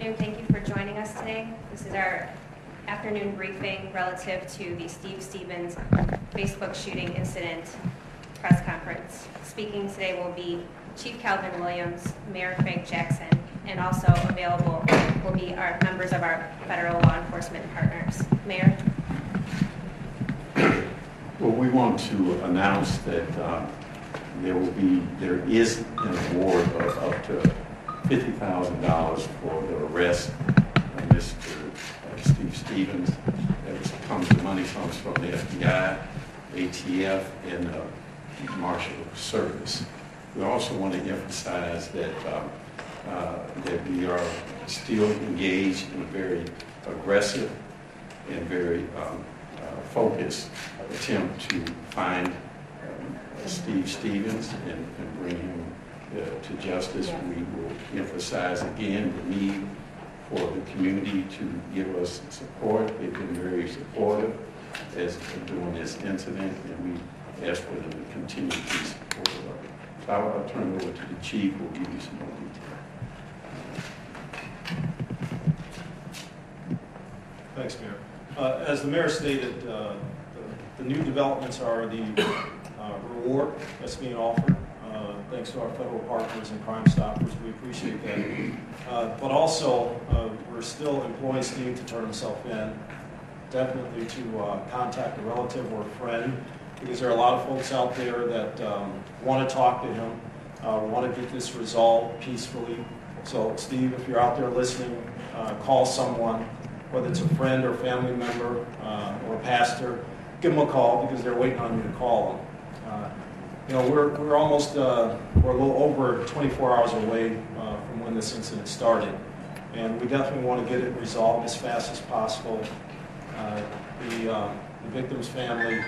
afternoon. Thank you for joining us today. This is our afternoon briefing relative to the Steve Stevens Facebook shooting incident press conference. Speaking today will be Chief Calvin Williams, Mayor Craig Jackson, and also available will be our members of our federal law enforcement partners. Mayor? Well, we want to announce that there is an award of up to $50,000 for the arrest of Mr. Steve Stevens. The money comes from the FBI, ATF, and the Marshal Service. We also want to emphasize that that we are still engaged in a very aggressive and very focused attempt to find Steve Stevens and bring him to justice. We will emphasize again the need for the community to give us support. They've been very supportive as during this incident, and we ask for them to continue to be supportive of it. So I'll turn it over to the chief who will give you some more detail. Thanks, Mayor. As the mayor stated, the new developments are the reward that's being offered, thanks to our federal partners and Crime Stoppers. We appreciate that. But also, we're still employing Steve to turn himself in, definitely to contact a relative or a friend, because there are a lot of folks out there that want to talk to him, want to get this resolved peacefully. So, Steve, if you're out there listening, call someone, whether it's a friend or family member or a pastor, give them a call because they're waiting on you to call them. You know, we're almost, we're a little over 24 hours away from when this incident started. And we definitely want to get it resolved as fast as possible. The victim's family,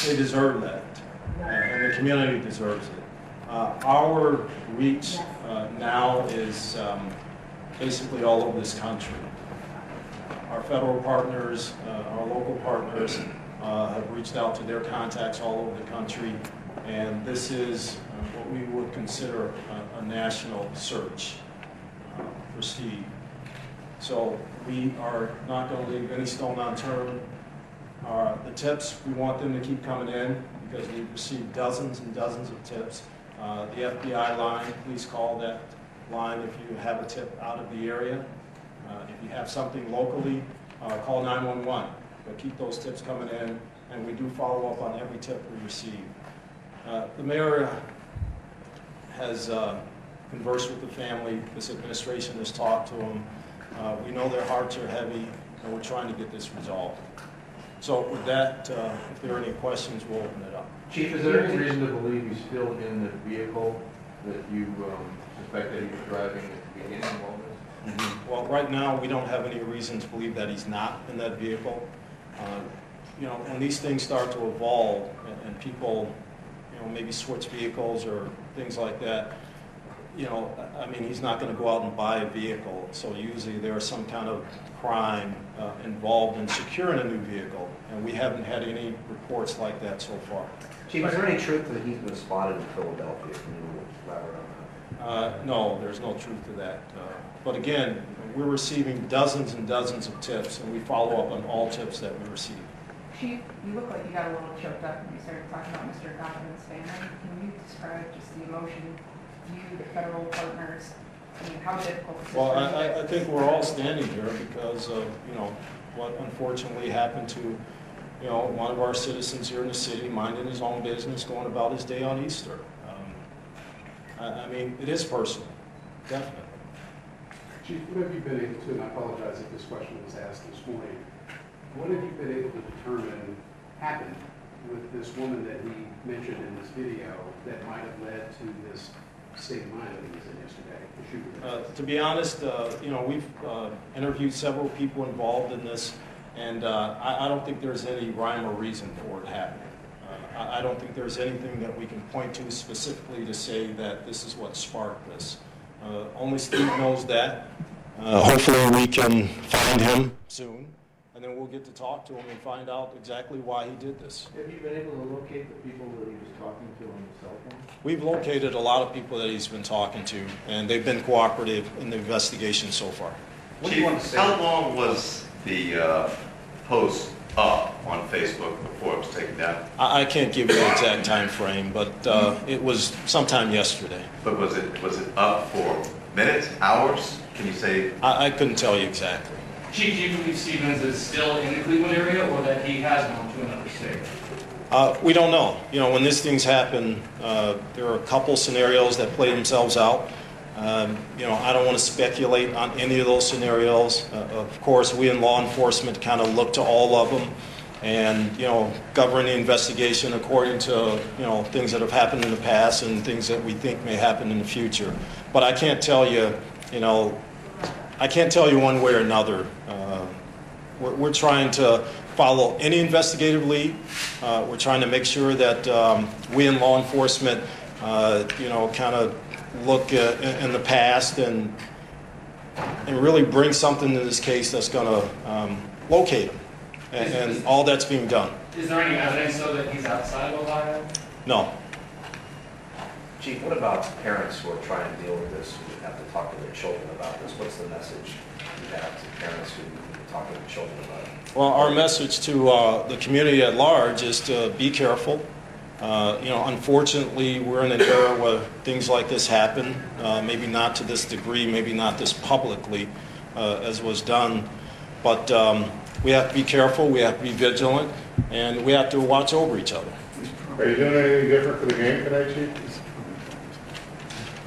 they deserve that. And the community deserves it. Our reach now is basically all over this country. Our federal partners, our local partners have reached out to their contacts all over the country, and this is what we would consider a national search for Steve. So we are not going to leave any stone unturned. The tips, we want them to keep coming in because we've received dozens and dozens of tips. The FBI line, please call that line if you have a tip out of the area. If you have something locally, call 911. But keep those tips coming in, and we do follow up on every tip we receive. The mayor has conversed with the family. This administration has talked to them. We know their hearts are heavy, and we're trying to get this resolved. So with that, if there are any questions, we'll open it up. Chief, is there any reason to believe he's still in the vehicle that you suspect that he was driving at the beginning of all this? Mm-hmm. Well, right now, we don't have any reason to believe that he's not in that vehicle. You know, when these things start to evolve and people, you know, maybe switch vehicles or things like that, you know, I mean, he's not going to go out and buy a vehicle. So usually there's some kind of crime involved in securing a new vehicle, and we haven't had any reports like that so far. Chief, is there any truth that he's been spotted in Philadelphia? Can you elaborate on that? No, there's no truth to that. But again, we're receiving dozens and dozens of tips, and we follow up on all tips that we receive. Chief, you look like you got a little choked up when you started talking about Mr. Gotham's family. Can you describe just the emotion, you, the federal partners, I mean, how difficult the situation is? Well, I think we're all standing here because of, you know, what unfortunately happened to, you know, one of our citizens here in the city, minding his own business, going about his day on Easter. I mean, it is personal, definitely. Chief, what have you been able to, and I apologize if this question was asked this morning, what have you been able to determine happened with this woman that he mentioned in this video that might have led to this state of mind that he was in yesterday, the shooting? To be honest, you know, we've interviewed several people involved in this, and I don't think there's any rhyme or reason for it happening. I don't think there's anything that we can point to specifically to say that this is what sparked this. Only Steve knows that. Hopefully we can find him soon. and then we'll get to talk to him and find out exactly why he did this. Have you been able to locate the people that he was talking to on the cell phone? We've located a lot of people that he's been talking to, and they've been cooperative in the investigation so far. What do you want to Chief, say? how long was the post up on Facebook before it was taken down? I can't give you the exact time frame, but it was sometime yesterday. But was it up for minutes, hours? Can you say? I couldn't tell you exactly. Chief, do you believe Stevens is still in the Cleveland area or that he has gone to another state? We don't know. You know, when these things happen, there are a couple scenarios that play themselves out. You know, I don't want to speculate on any of those scenarios. Of course, we in law enforcement kind of look to all of them and, you know, govern the investigation according to, you know, things that have happened in the past and things that we think may happen in the future. But I can't tell you, you know, I can't tell you one way or another. We're trying to follow any investigative lead. We're trying to make sure that we in law enforcement, you know, kind of look in the past and really bring something to this case that's going to locate him. And all that's being done. Is there any evidence, though, that he's outside of Ohio? No. Chief, what about parents who are trying to deal with this, who have to talk to their children about this? What's the message you have to parents who talk to their children about it? Well, our message to the community at large is to be careful. You know, unfortunately, we're in an era where things like this happen, maybe not to this degree, maybe not this publicly as was done, but we have to be careful, we have to be vigilant, and we have to watch over each other. Are you doing anything different for the game tonight, Chief?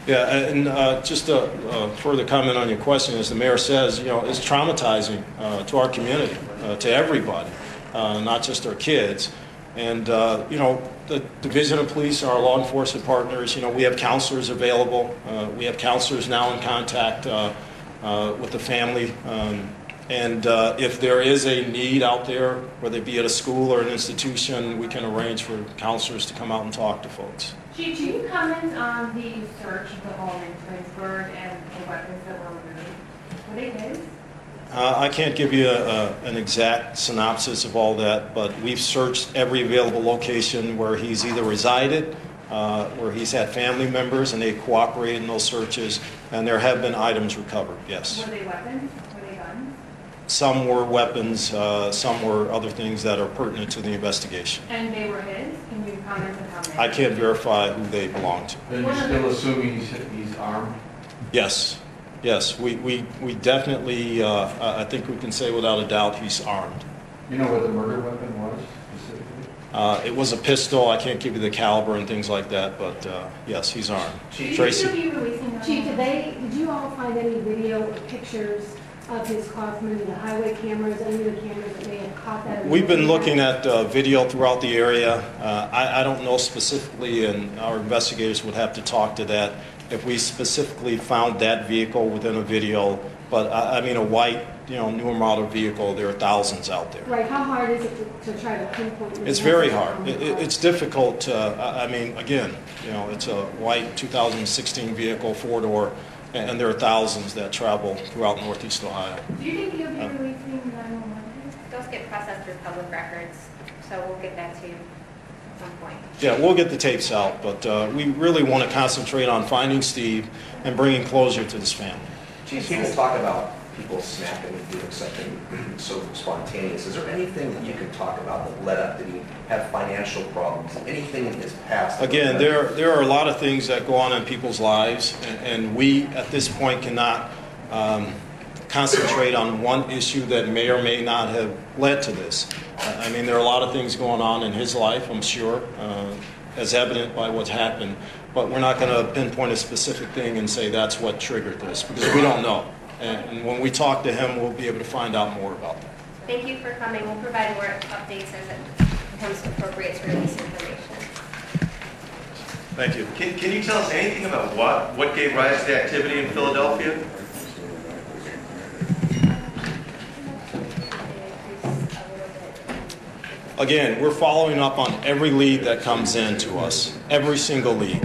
Yeah, and just a further comment on your question, as the mayor says, you know, it's traumatizing to our community, to everybody, not just our kids. And, you know, the Division of Police, our law enforcement partners, you know, we have counselors available. We have counselors now in contact with the family. And if there is a need out there, whether it be at a school or an institution, we can arrange for counselors to come out and talk to folks. Chief, can you comment on the search of the home in Twinsburg and the weapons that were removed? Were they his? I can't give you an exact synopsis of all that, but we've searched every available location where he's either resided, where he's had family members, and they cooperated in those searches, and there have been items recovered, yes. Were they weapons? Were they guns? Some were weapons, some were other things that are pertinent to the investigation. And they were his? Can you comment on how many? I can't verify who they belong to. Then you're still assuming he's armed? Yes, yes, we definitely, I think we can say without a doubt he's armed. You know what the murder weapon was specifically? It was a pistol. I can't give you the caliber and things like that, but yes, he's armed. Tracy? Chief, did you all find any video or pictures of his car from the highway cameras, any of the cameras that may have caught that? We've been looking at video throughout the area. I don't know specifically, and our investigators would have to talk to that, if we specifically found that vehicle within a video. But I mean, a white, you know, newer model vehicle, there are thousands out there. Right, how hard is it to try to pinpoint? It's very hard. It's difficult. I mean, again, you know, it's a white 2016 vehicle, four-door, and there are thousands that travel throughout Northeast Ohio. Do you think you'll be releasing 911? Those get processed through public records, so we'll get that to you at some point. Yeah, we'll get the tapes out, but we really want to concentrate on finding Steve and bringing closure to this family. Chief, people talk about people snapping and doing something so spontaneous. Is there anything that you can talk about that led up? Did he have financial problems? Anything in his past? Again, there are a lot of things that go on in people's lives, and we at this point cannot concentrate on one issue that may or may not have led to this. I mean, there are a lot of things going on in his life, I'm sure, as evident by what's happened, but we're not going to pinpoint a specific thing and say that's what triggered this, because we don't know. And when we talk to him, we'll be able to find out more about that. Thank you for coming. We'll provide more updates as it becomes appropriate to release information. Thank you. Can you tell us anything about what gave rise to the activity in Philadelphia? Again, we're following up on every lead that comes in to us, every single lead.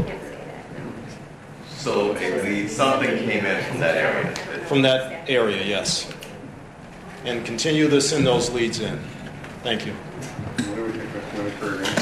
So something came in from that area. From that area, yes. and continue to send those leads in. Thank you.